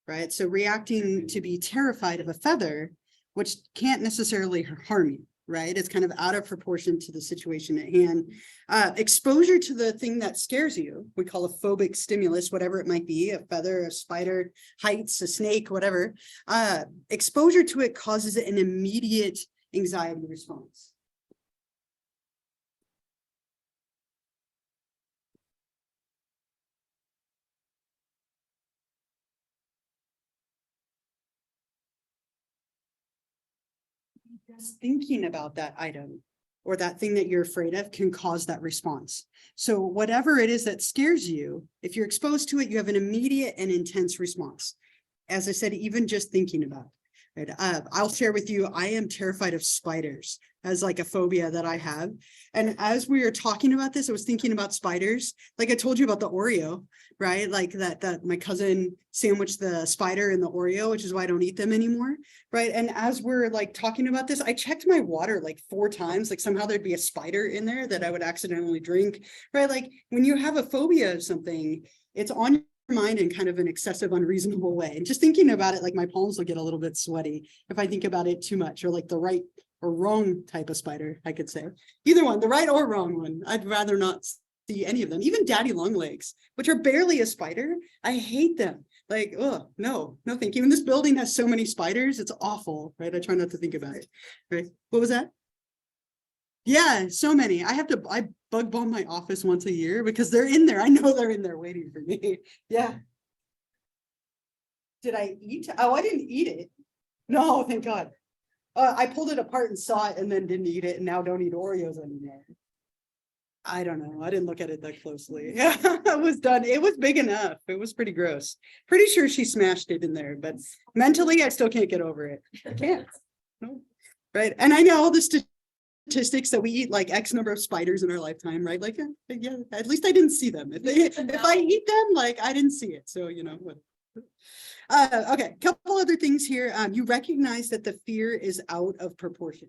G: right? So reacting to be terrified of a feather, which can't necessarily harm you, right? It's kind of out of proportion to the situation at hand. Exposure to the thing that scares you, we call a phobic stimulus, whatever it might be, a feather, a spider, heights, a snake, whatever. Exposure to it causes an immediate anxiety response. just thinking about that item or that thing that you're afraid of can cause that response. So whatever it is that scares you, if you're exposed to it, you have an immediate and intense response. As I said, even just thinking about it. Right? I'll share with you, I am terrified of spiders as like a phobia that I have. And as we were talking about this, I was thinking about spiders. Like I told you about the Oreo, right? Like that my cousin sandwiched the spider in the Oreo, which is why I don't eat them anymore. Right. And as we're like talking about this, I checked my water like 4 times, like somehow there'd be a spider in there that I would accidentally drink. Right. Like when you have a phobia of something, it's on your mind in kind of an excessive, unreasonable way. And just thinking about it, like my palms will get a little bit sweaty if I think about it too much, or like the right or wrong type of spider, I could say. Either one, the right or wrong one. I'd rather not see any of them. Even daddy long legs, which are barely a spider. I hate them. Like, oh, no, thank you. And this building has so many spiders. It's awful, right? I try not to think about it, right? What was that? Yeah, so many. I bug bomb my office once a year because they're in there. I know they're in there waiting for me. Yeah. Did I eat? Oh, I didn't eat it. No, thank God. I pulled it apart and saw it and then didn't eat it and now don't eat Oreos anymore. I don't know. I didn't look at it that closely. Yeah, it was done. It was big enough. It was pretty gross. Pretty sure she smashed it in there, but mentally I still can't get over it. I can't. No. Right. And I know all the statistics that we eat like X number of spiders in our lifetime, right? Like, yeah, at least I didn't see them. If I eat them, like I didn't see it. So, you know, okay, couple other things here. You recognize that the fear is out of proportion.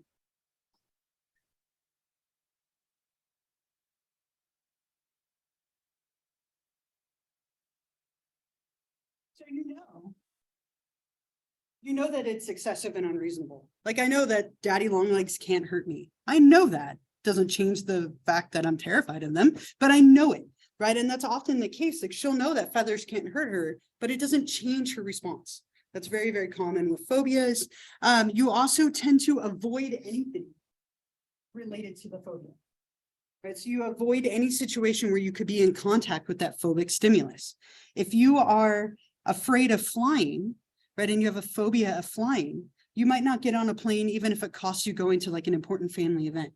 G: So you know that it's excessive and unreasonable. Like I know that daddy long legs can't hurt me. I know that. Doesn't change the fact that I'm terrified of them, but I know it, right? And that's often the case. Like she'll know that feathers can't hurt her, but it doesn't change her response. That's very, very common with phobias. You also tend to avoid anything related to the phobia. Right, so you avoid any situation where you could be in contact with that phobic stimulus. If you are afraid of flying, right, and you have a phobia of flying, you might not get on a plane even if it costs you going to like an important family event,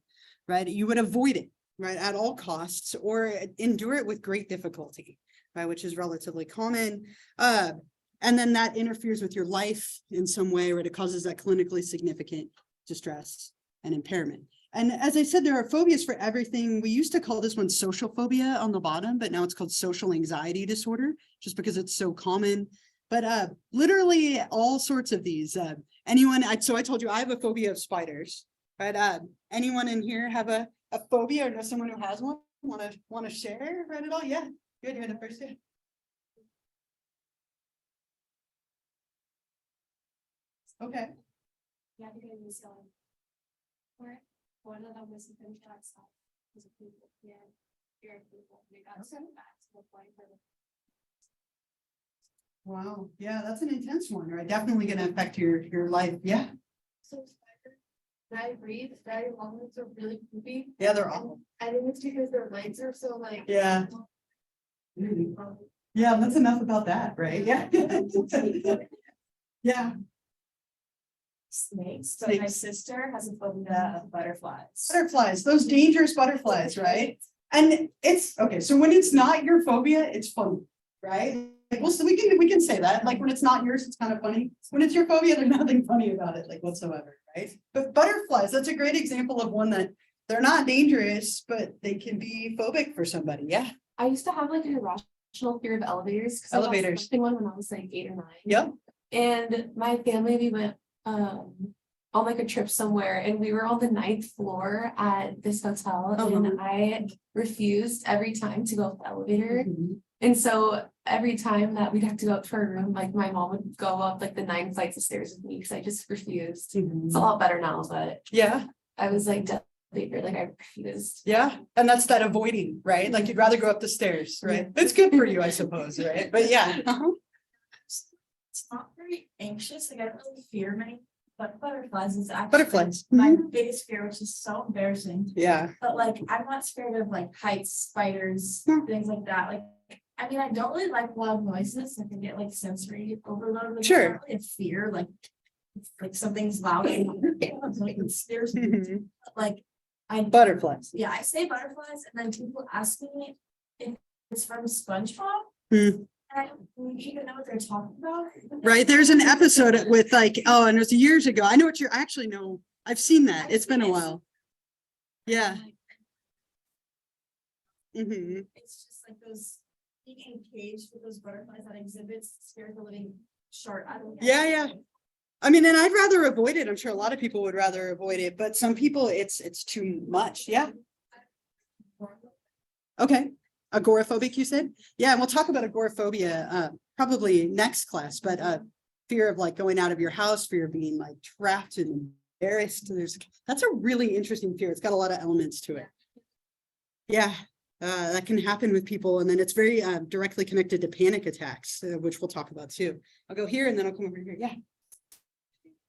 G: right? You would avoid it, right, at all costs or endure it with great difficulty, right, which is relatively common. And then that interferes with your life in some way, right? It causes that clinically significant distress and impairment. And as I said, there are phobias for everything. We used to call this one social phobia on the bottom, but now it's called social anxiety disorder, just because it's so common. But literally all sorts of these. So I told you I have a phobia of spiders, right? Anyone in here have a phobia or know someone who has one? Want to share, right, at all? Yeah, good, you're the first day. Okay.
C: Yeah, because where one of them was in that stuff was a people, yeah, fear of people. They got sent back to the point where
G: Wow. Yeah, that's an intense one, right? Definitely going to affect your life. Yeah.
D: So spider, I breathe, very long legs are really creepy.
G: Yeah, they're awful.
D: I think it's because their legs are so like.
G: Yeah. Yeah, that's enough about that, right? Yeah. Yeah.
C: snakes. So my
G: Snakes.
C: sister has a phobia of butterflies.
G: Butterflies, those dangerous butterflies, right? And it's okay. So when it's not your phobia, it's funny, right? Like, well, so we can say that. Like when it's not yours, it's kind of funny. When it's your phobia, there's nothing funny about it, like whatsoever, right? But butterflies, that's a great example of one that they're not dangerous, but they can be phobic for somebody. Yeah.
D: I used to have like an irrational fear of elevators. 'Cause I was
G: Elevators.
D: expecting one when I was like 8 or 9.
G: Yep.
D: And my family, we went on like a trip somewhere and we were on the 9th floor at this hotel and I refused every time to go up the elevator.
G: Mhm.
D: And so every time that we'd have to go up to our room, like my mom would go up like the 9 flights of stairs with me because I just refused.
G: Mhm.
D: It's a lot better now, but
G: Yeah.
D: I was like definitely like I refused.
G: Yeah. And that's that avoiding, right? Like you'd rather go up the stairs, right? It's good for you, I suppose, right? But yeah.
C: It's not very anxious. Like I don't really fear many, but butterflies is actually
G: Butterflies.
C: my biggest fear, which is so embarrassing.
G: Yeah.
C: But like I'm not scared of like heights, spiders,
G: Hmm.
C: things like that. Like I mean, I don't really like loud noises. I can get like sensory overload. Like,
G: Sure.
C: It's not really a fear. Like like something's loud. Like it scares me.
G: Mhm.
C: Like,
G: Butterflies.
C: yeah, I say butterflies, and then people ask me if it's from SpongeBob.
G: Hmm.
C: And I don't even know what they're talking about.
G: Right, there's an episode with like, oh, and it was years ago. I know what I actually know. I've seen that. It's been a while. Yeah. Hmm.
C: It's just like those being caged with those butterflies that exhibits scares the living short out of me.
G: Yeah. I mean, and I'd rather avoid it. I'm sure a lot of people would rather avoid it, but some people it's too much. Yeah. Okay. Agoraphobic, you said? Yeah, and we'll talk about agoraphobia probably next class, but fear of like going out of your house, fear of being like trapped and embarrassed. That's a really interesting fear. It's got a lot of elements to it. Yeah, that can happen with people, and then it's very directly connected to panic attacks, which we'll talk about too. I'll go here and then I'll come over here. Yeah.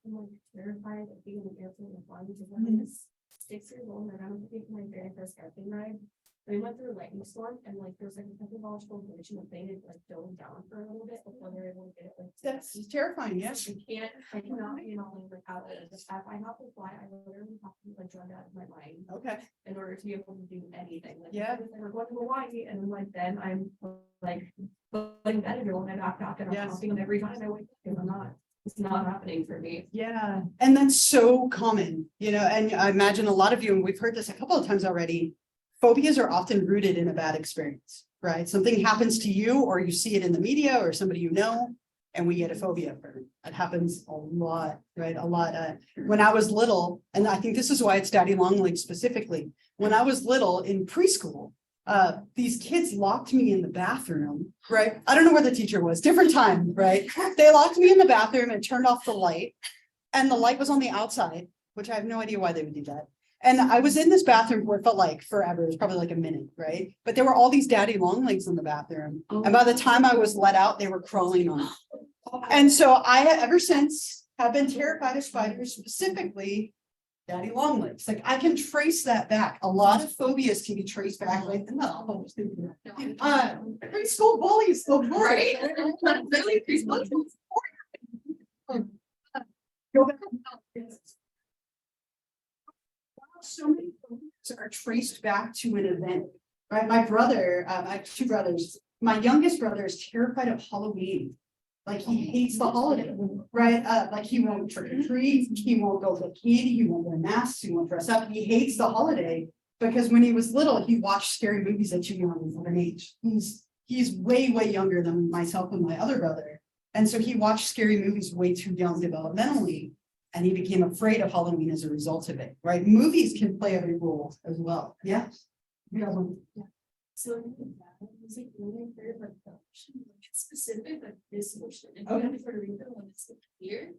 C: I'm like terrified of being in the airplane with flying because I was 6 years old and I don't think my very first airplane ride. We went through a lightning storm and like there was like a technological glitch and the plane had like dove down for a little bit before they were able to get it. Like,
G: That's terrifying, yes.
C: I cannot, like how it is. If I have to fly, I literally have to be like drugged out of my mind
G: Okay.
C: in order to be able to do anything. Like,
G: Yeah.
C: we're going to Hawaii and then I'm like putting Benadryl in my backpack and I'm
G: Yes.
C: coughing every time I wake up and I'm not. It's not happening for me.
G: Yeah, and that's so common, and I imagine a lot of you, and we've heard this a couple of times already, phobias are often rooted in a bad experience, right? Something happens to you, or you see it in the media, or somebody you know, and we get a phobia from it. It happens a lot, right? A lot. When I was little, and I think this is why it's daddy long legs specifically, when I was little in preschool, these kids locked me in the bathroom, right? I don't know where the teacher was, different time, right? They locked me in the bathroom and turned off the light, and the light was on the outside, which I have no idea why they would do that. And I was in this bathroom for it felt like forever. It was probably like a minute, right? But there were all these daddy long legs in the bathroom. And by the time I was let out, they were crawling on. And so I ever since have been terrified of spiders, specifically daddy long legs. Like I can trace that back. A lot of phobias can be traced back. Like preschool bullies, the
A: Right?
G: Really, preschool. So many phobias are traced back to an event, right? My brother, I have two brothers. My youngest brother is terrified of Halloween. Like he hates the holiday, right? Like he won't trick or treat, he won't go to the candy, he won't wear masks, he won't dress up. He hates the holiday because when he was little, he watched scary movies at too young of an age. He's way younger than myself and my other brother. And so he watched scary movies way too young developmentally. And he became afraid of Halloween as a result of it, right? Movies can play a role as well. Yeah.
C: So it's like really weird, like the ocean, like it's specific, like this ocean. If you have to sort of read them when it's here,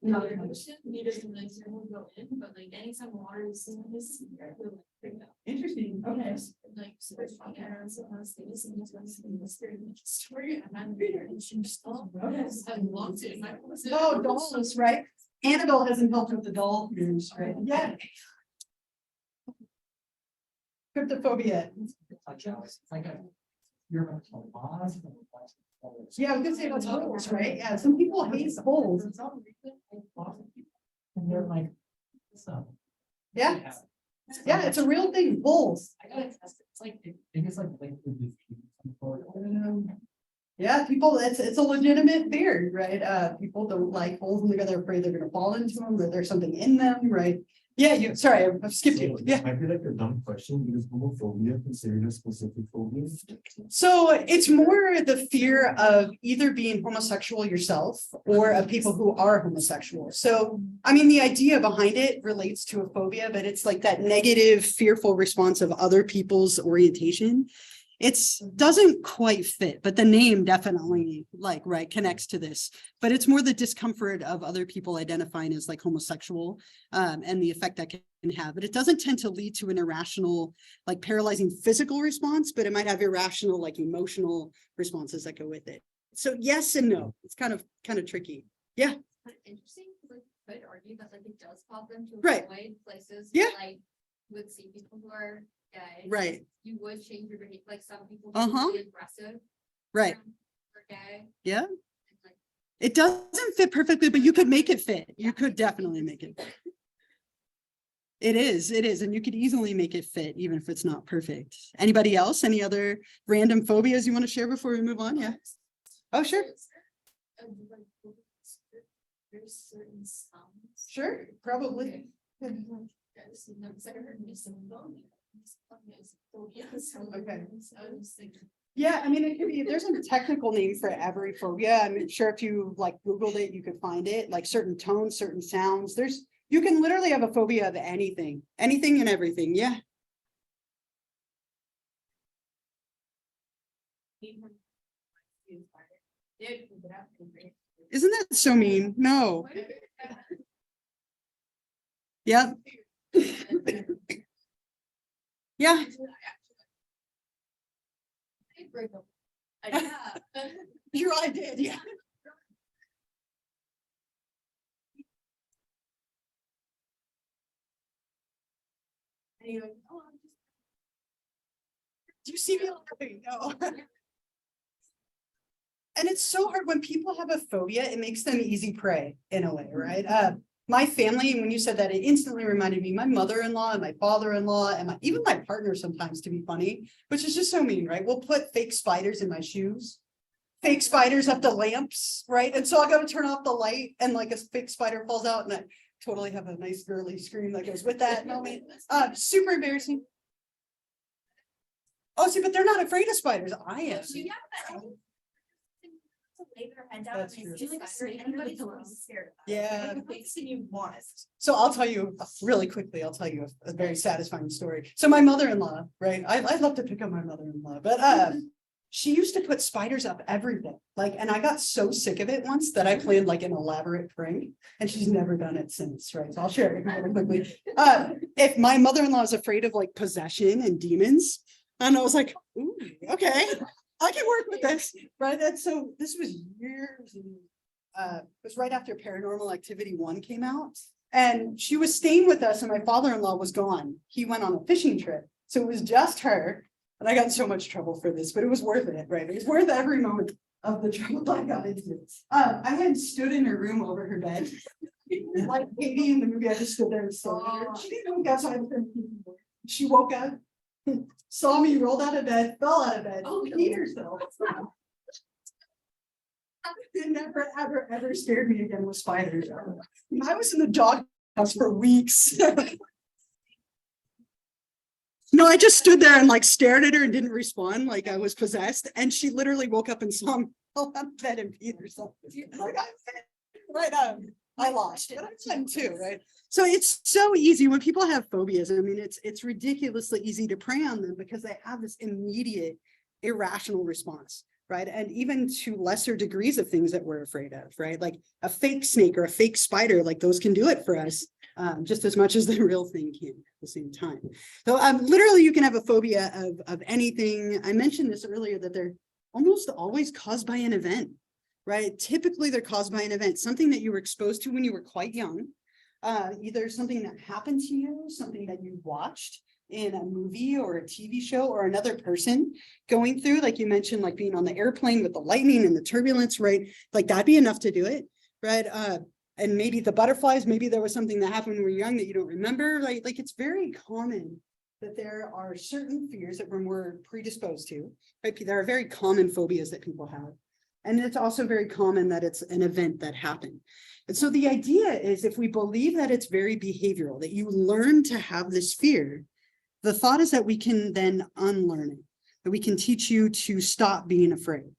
C: another ocean, he doesn't like won't go in, but like anytime water is in this, he'll like bring that.
G: Interesting. Okay.
C: Like so there's parents and those things and he's going to be mystery story and I'm reader and she just I loved it.
G: Oh, dolls, right? Annabelle hasn't helped with the doll news, right? Yeah. Cryptophobia. Yeah, I was gonna say about holes, right? Yeah, some people hate holes.
F: And they're like, so.
G: Yeah, yeah, it's a real thing, holes.
F: I gotta test it. It's like, it gets like linked with these.
G: Yeah, people, it's a legitimate fear, right? People don't like holes and they're afraid they're gonna fall into them, or there's something in them, right? Yeah, sorry, I've skipped you. Yeah.
H: I feel like a dumb question because homophobia considered a specific phobia.
G: So it's more the fear of either being homosexual yourself or of people who are homosexual. So, I mean, the idea behind it relates to a phobia, but it's like that negative, fearful response of other people's orientation. It's doesn't quite fit, but the name definitely connects to this, but it's more the discomfort of other people identifying as like homosexual and the effect that can have, but it doesn't tend to lead to an irrational, like paralyzing physical response, but it might have irrational, like emotional responses that go with it. So yes and no, it's kind of tricky. Yeah.
A: Interesting, because I could argue that like it does cause them to
G: Right.
A: avoid places
G: Yeah.
A: where, like would see people who are gay.
G: Right.
A: You would change your behavior, like some people
G: Uh-huh.
A: would be aggressive.
G: Right.
A: Or gay.
G: Yeah.
A: And, like,
G: It doesn't fit perfectly, but you could make it fit. You could definitely make it. It is, and you could easily make it fit, even if it's not perfect. Anybody else? Any other random phobias you want to share before we move on? Yeah. Oh, sure.
C: There's certain sounds.
G: Sure, probably. Okay. Yeah, I mean, it could be, there's a technical name for every phobia. I'm sure if you like Googled it, you could find it, like certain tones, certain sounds. You can literally have a phobia of anything and everything. Yeah. Isn't that so mean? No. Yeah. Yeah. You're right, I did, yeah. Do you see me laughing? No. And it's so hard when people have a phobia, it makes them easy prey in a way, right? My family, when you said that, it instantly reminded me, my mother-in-law and my father-in-law and even my partner sometimes, to be funny, which is just so mean, right? We'll put fake spiders in my shoes, fake spiders up the lamps, right? And so I go to turn off the light and like a fake spider falls out and I totally have a nice girly scream that goes with that moment. Super embarrassing. Oh, see, but they're not afraid of spiders. I am. That's true. Yeah. So I'll tell you really quickly, I'll tell you a very satisfying story. So my mother-in-law, right? I love to pick on my mother-in-law, but she used to put spiders up everything. Like, and I got so sick of it once that I planned like an elaborate prank and she's never done it since, right? So I'll share it really quickly. If my mother-in-law is afraid of like possession and demons, and I was like, ooh, okay, I can work with this, right? And so this was years, it was right after Paranormal Activity 1 came out. And she was staying with us and my father-in-law was gone. He went on a fishing trip. So it was just her. And I got in so much trouble for this, but it was worth it, right? It was worth every moment of the trouble I got into. I had stood in her room over her bed. Like Katie in the movie, I just stood there and stared at her. She didn't wake up, so I was she woke up, saw me, rolled out of bed, fell out of bed, peed herself. It never, ever scared me again with spiders. I was in the dog house for weeks. No, I just stood there and like stared at her and didn't respond, like I was possessed. And she literally woke up and saw me fall out of bed and peed herself. Like, right, I lost, but I won too, right? So it's so easy when people have phobias. I mean, it's ridiculously easy to prey on them because they have this immediate irrational response, right? And even to lesser degrees of things that we're afraid of, right? Like a fake snake or a fake spider, like those can do it for us. Just as much as the real thing can at the same time. So literally you can have a phobia of anything. I mentioned this earlier that they're almost always caused by an event, right? Typically they're caused by an event, something that you were exposed to when you were quite young, either something that happened to you, something that you watched in a movie or a TV show or another person going through, like you mentioned, like being on the airplane with the lightning and the turbulence, right? Like that'd be enough to do it, right? And maybe the butterflies, maybe there was something that happened when we were young that you don't remember. Like it's very common that there are certain fears that we're more predisposed to, right? There are very common phobias that people have. And it's also very common that it's an event that happened. And so the idea is if we believe that it's very behavioral, that you learn to have this fear, the thought is that we can then unlearn it, that we can teach you to stop being afraid.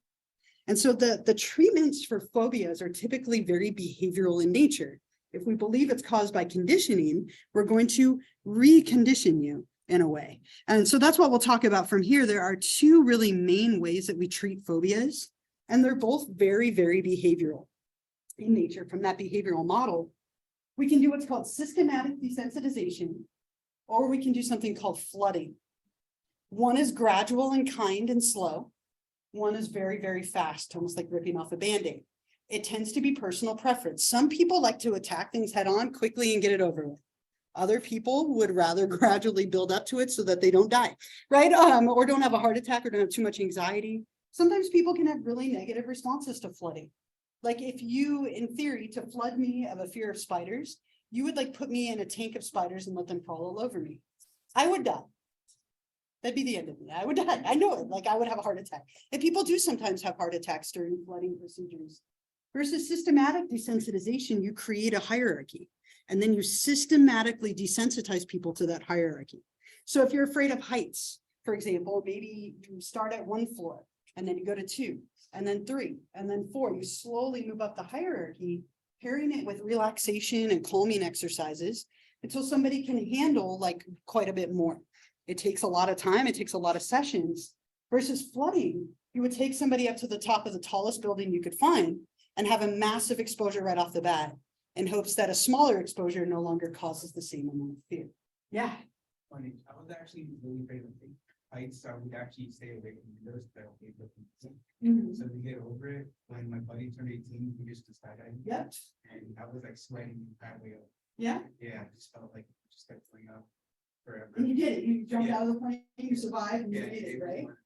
G: And so the treatments for phobias are typically very behavioral in nature. If we believe it's caused by conditioning, we're going to recondition you in a way. And so that's what we'll talk about from here. There are two really main ways that we treat phobias, and they're both very, very behavioral in nature. From that behavioral model, we can do what's called systematic desensitization, or we can do something called flooding. One is gradual and kind and slow. One is very, very fast, almost like ripping off a Band-Aid. It tends to be personal preference. Some people like to attack things head on quickly and get it over with. Other people would rather gradually build up to it so that they don't die, right? Or don't have a heart attack or don't have too much anxiety. Sometimes people can have really negative responses to flooding. Like if you, in theory, to flood me of a fear of spiders, you would like put me in a tank of spiders and let them crawl all over me. I would die. That'd be the end of me. I would die. I know it. Like I would have a heart attack. And people do sometimes have heart attacks during flooding procedures. Versus systematic desensitization, you create a hierarchy and then you systematically desensitize people to that hierarchy. So if you're afraid of heights, for example, maybe you start at 1 floor and then you go to 2 and then 3 and then 4. You slowly move up the hierarchy, pairing it with relaxation and calming exercises until somebody can handle like quite a bit more. It takes a lot of time. It takes a lot of sessions versus flooding. You would take somebody up to the top of the tallest building you could find and have a massive exposure right off the bat in hopes that a smaller exposure no longer causes the same amount of fear. Yeah.
I: Funny, I was actually really afraid of heights, so I would actually stay away from windows, but I don't hate looking. So to get over it, when my buddy turned 18, he used to skydiving.
G: Yep.
I: And I was like sweating halfway up.
G: Yeah.
I: Yeah, I just felt like it just kept going up forever.
B: And you did it. You jumped
I: Yeah.
B: out of the plane, you survived, and you
I: Yeah,
B: did it,
I: it was
B: right?
I: fun.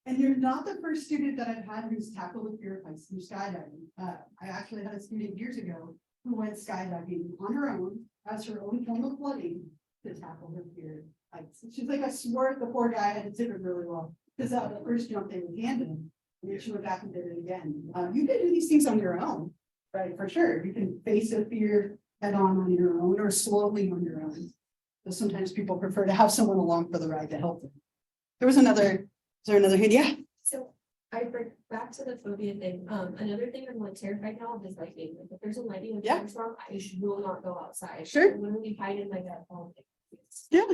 B: And you're not the first student that I've had who's tackled the fear of heights through skydiving. I actually had a student years ago who went skydiving on her own as her own form of flooding to tackle her fear of heights. She's like, I swore the poor guy had to tip it really well because the first jump they would hand him. And then she went back and did it again. You can do these things on your own, right? For sure. You can face a fear head on your own or slowly on your own. But sometimes people prefer to have someone along for the ride to help them. There was another. Is there another hand? Yeah.
C: So I bring back to the phobia thing. Another thing I'm like terrified now of is lightning. Like if there's a lightning and
G: Yeah.
C: thunderstorm, I will not go outside.
G: Sure.
C: I literally hide in my bed all day.
G: Yeah.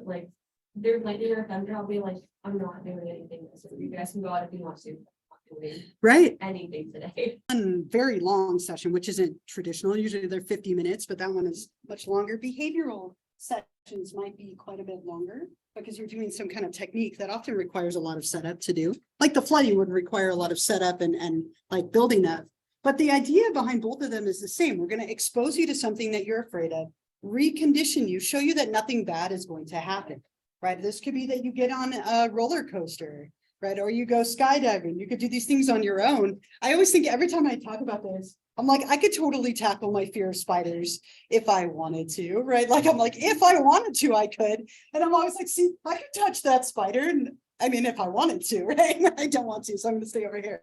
C: Like there's lightning or thunder, I'll be like, I'm not doing anything. So you guys can go out if you want to. I'm not doing
G: Right.
C: anything today.
G: One very long session, which isn't traditional. Usually they're 50 minutes, but that one is much longer. Behavioral sessions might be quite a bit longer because you're doing some kind of technique that often requires a lot of setup to do. Like the flooding would require a lot of setup and like building up. But the idea behind both of them is the same. We're going to expose you to something that you're afraid of, recondition you, show you that nothing bad is going to happen, right? This could be that you get on a roller coaster, right? Or you go skydiving. You could do these things on your own. I always think every time I talk about this, I'm like, I could totally tackle my fear of spiders if I wanted to, right? Like, I'm like, if I wanted to, I could. And I'm always like, see, I could touch that spider. And I mean, if I wanted to, right? I don't want to, so I'm going to stay over here.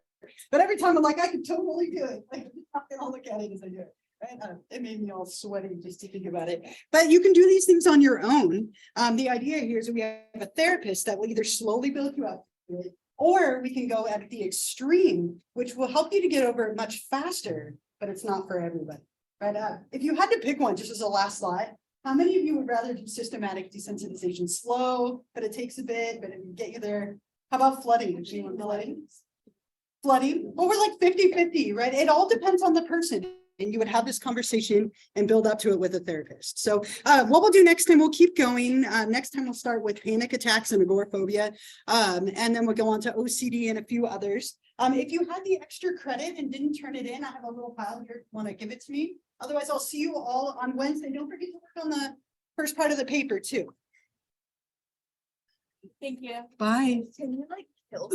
G: But every time I'm like, I could totally do it. Like, I'll look at it as I do it. Right? It made me all sweaty just to think about it. But you can do these things on your own. The idea here is that we have a therapist that will either slowly build you up, or we can go at the extreme, which will help you to get over it much faster, but it's not for everybody. Right? If you had to pick one, just as a last slide, how many of you would rather do systematic desensitization slow, but it takes a bit, but it can get you there? How about flooding? Do you want flooding? Flooding? Well, we're like 50-50, right? It all depends on the person. And you would have this conversation and build up to it with a therapist. So what we'll do next time, we'll keep going. Next time we'll start with panic attacks and agoraphobia. And then we'll go on to OCD and a few others. If you had the extra credit and didn't turn it in, I have a little file here if you want to give it to me. Otherwise, I'll see you all on Wednesday. Don't forget to work on the first part of the paper too.
C: Thank you.
G: Bye.
A: Can you like kill